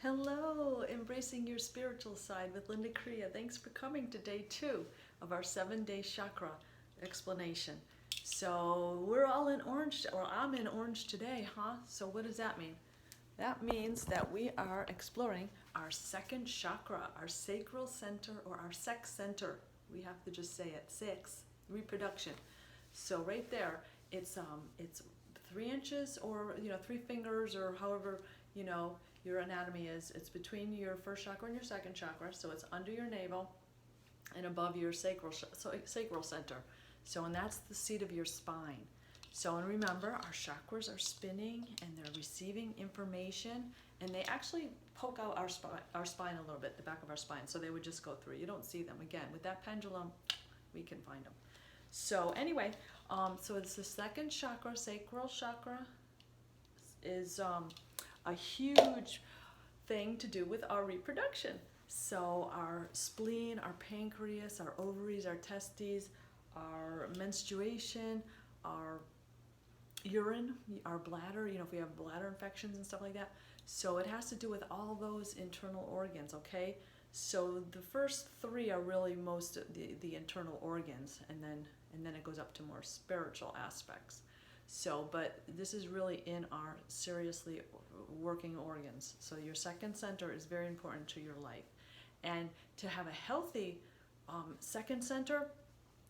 Hello, embracing your spiritual side with Linda Crea. Thanks for coming to day 2 of our 7-day chakra explanation. So we're all in orange, or I'm in orange today, huh? So what does that mean? That means that we are exploring our second chakra, our sacral center or our sex center. We have to just say it, sex, reproduction. So right there, it's 3 inches or 3 fingers or however your anatomy is. It's between your first chakra and your second chakra, so it's under your navel and above your sacral center. So, and that's the seat of your spine. So, and remember, our chakras are spinning and they're receiving information, and they actually poke out our spine a little bit, the back of our spine. So they would just go through. You don't see them. Again, with that pendulum, we can find them. So anyway, so it's the second chakra, sacral chakra, is a huge thing to do with our reproduction. So our spleen, our pancreas, our ovaries, our testes, our menstruation, our urine, our bladder, if we have bladder infections and stuff like that. So it has to do with all those internal organs, okay? So the first 3 are really most of the internal organs, and then it goes up to more spiritual aspects. So, but this is really in our seriously working organs. So your second center is very important to your life. And to have a healthy second center,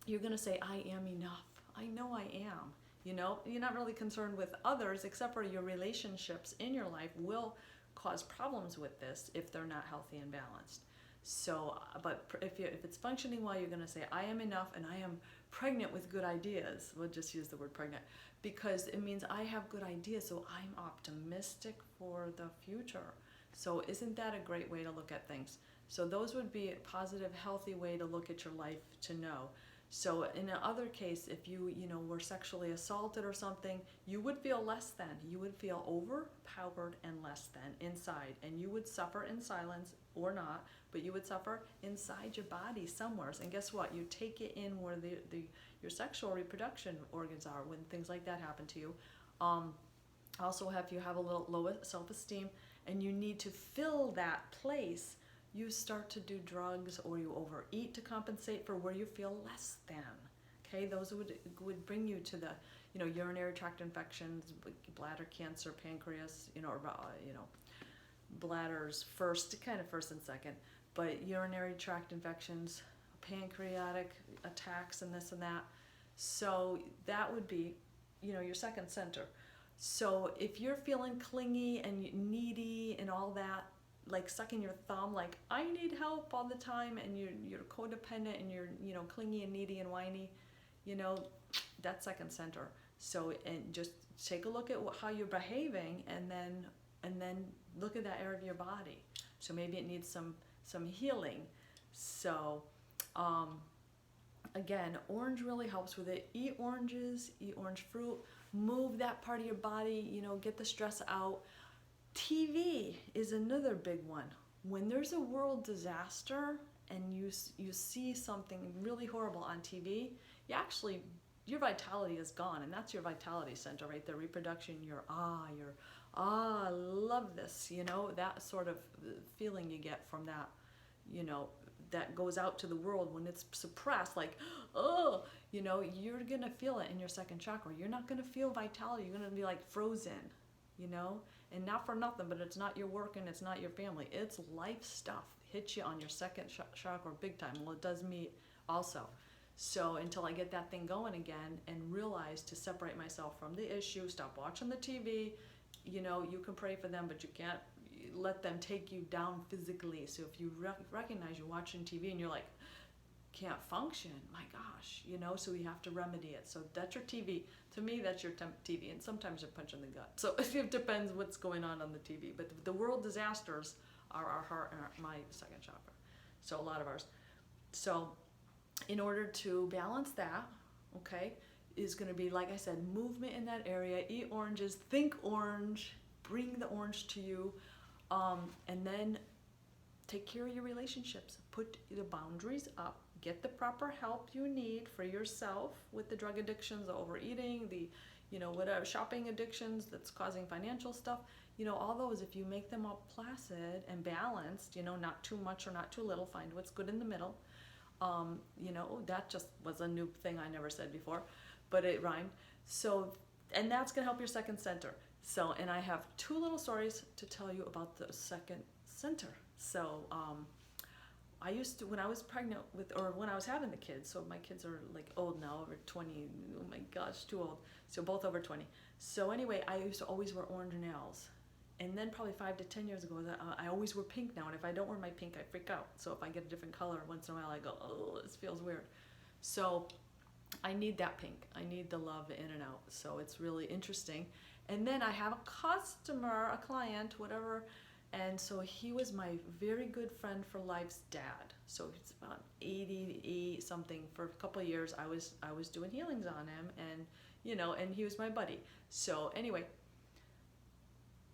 you're going to say, I am enough. I know I am. You're not really concerned with others, except for your relationships in your life will cause problems with this if they're not healthy and balanced. So, but if it's functioning well, you're going to say, I am enough and I am pregnant with good ideas. We'll just use the word pregnant because it means I have good ideas, so I'm optimistic for the future. So isn't that a great way to look at things? So those would be a positive, healthy way to look at your life to know. So in another case, if you were sexually assaulted or something, you would feel less than. You would feel overpowered and less than inside, and you would suffer in silence or not, but you would suffer inside your body somewhere. And guess what? You take it in where your sexual reproduction organs are when things like that happen to you. Also, if you have a little low self-esteem and you need to fill that place, you start to do drugs or you overeat to compensate for where you feel less than. Okay, those would bring you to the urinary tract infections, bladder cancer, pancreas, bladders first and second, but urinary tract infections, pancreatic attacks, and this and that. So that would be your second center. So if you're feeling clingy and needy and all that, like sucking your thumb, like I need help all the time, and you're codependent and you're clingy and needy and whiny, that's second center. So, and just take a look at how you're behaving, and then look at that area of your body. So maybe it needs some healing. So again, orange really helps with it. Eat oranges, eat orange fruit, move that part of your body, get the stress out. TV is another big one. When there's a world disaster and you see something really horrible on TV, your vitality is gone, and that's your vitality center right there. Reproduction, I love this, that sort of feeling you get from that, that goes out to the world when it's suppressed, like, you're gonna feel it in your second chakra. You're not gonna feel vitality. You're gonna be like frozen, and not for nothing, but it's not your work and it's not your family. It's life stuff. Hits you on your second chakra big time. Well, it does me also. So until I get that thing going again and realize to separate myself from the issue, stop watching the TV, you can pray for them, but you can't let them take you down physically. So if you recognize you're watching TV and you're like, can't function, my gosh, so we have to remedy it. So that's your TV. To me, that's your TV, and sometimes you're punching the gut. So it depends what's going on the TV. But the world disasters are our heart and my second chakra. So a lot of ours. So in order to balance that, okay, is going to be, like I said, movement in that area. Eat oranges, think orange, bring the orange to you, and then take care of your relationships. Put the boundaries up. Get the proper help you need for yourself with the drug addictions, the overeating, the whatever shopping addictions that's causing financial stuff. all those, if you make them all placid and balanced, not too much or not too little, find what's good in the middle. That just was a new thing I never said before, but it rhymed. So, and that's going to help your second center. So, and I have two little stories to tell you about the second center. So, I used to, when I was pregnant or when I was having the kids, so my kids are like old now, over 20, oh my gosh, too old. So both over 20. So anyway, I used to always wear orange nails. And then probably 5 to 10 years ago, I always wear pink now. And if I don't wear my pink, I freak out. So if I get a different color once in a while, I go, oh, this feels weird. So I need that pink. I need the love in and out. So it's really interesting. And then I have a customer, a client, whatever. And so he was my very good friend for life's dad. So he's about 88 something. For a couple of years, I was doing healings on him, and and he was my buddy. So anyway,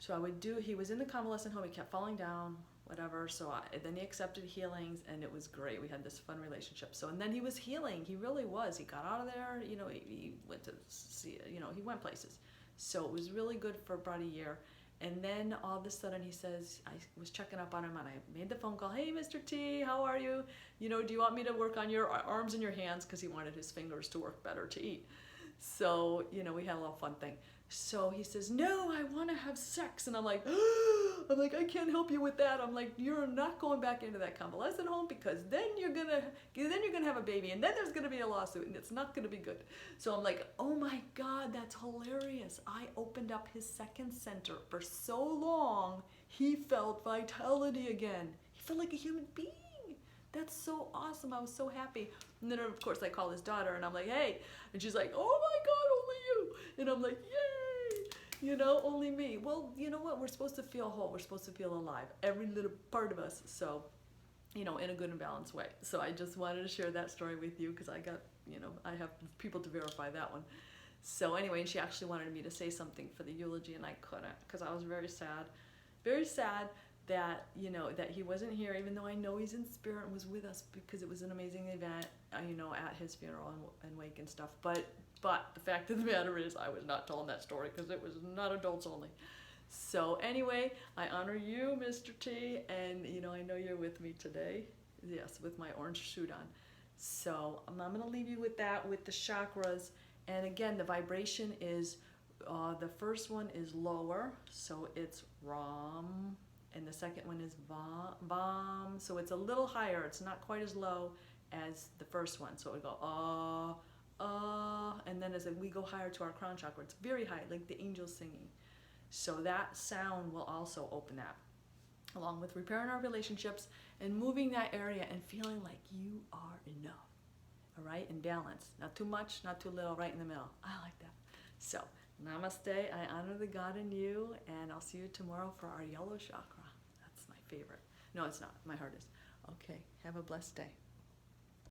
so he was in the convalescent home. He kept falling down, whatever. So then he accepted healings, and it was great. We had this fun relationship. So, and then he was healing. He really was. He got out of there. He went to see. He went places. So it was really good for about a year. And then all of a sudden he says, I was checking up on him and I made the phone call. Hey, Mr. T, how are you? Do you want me to work on your arms and your hands? Because he wanted his fingers to work better to eat. So, we had a little fun thing. So he says, no, I want to have sex. And I'm like, I can't help you with that. I'm like, you're not going back into that convalescent home, because then you're gonna have a baby, and then there's gonna be a lawsuit, and it's not gonna be good. So I'm like, oh my God, that's hilarious. I opened up his second center. For so long, he felt vitality again. He felt like a human being. That's so awesome. I was so happy. And then of course I call his daughter and I'm like, hey, and she's like, oh my God, only you. And I'm like, yay, only me. Well, you know what? We're supposed to feel whole. We're supposed to feel alive. Every little part of us. So, in a good and balanced way. So I just wanted to share that story with you, because I got, I have people to verify that one. So anyway, and she actually wanted me to say something for the eulogy, and I couldn't, because I was very sad that that he wasn't here, even though I know he's in spirit and was with us, because it was an amazing event, at his funeral and wake and stuff. But the fact of the matter is, I was not telling that story, because it was not adults only. So anyway, I honor you, Mr. T, and I know you're with me today. Yes, with my orange suit on. So I'm going to leave you with that, with the chakras. And again, the vibration is, the first one is lower, so it's Ram. And the second one is Vam. So it's a little higher. It's not quite as low as the first one. So it would go and then as we go higher to our crown chakra, it's very high, like the angels singing. So that sound will also open that, along with repairing our relationships and moving that area and feeling like you are enough. All right, in balance. Not too much, not too little, right in the middle. I like that. So, namaste. I honor the God in you, and I'll see you tomorrow for our yellow chakra. That's my favorite. No, it's not. My heart is. Okay, have a blessed day.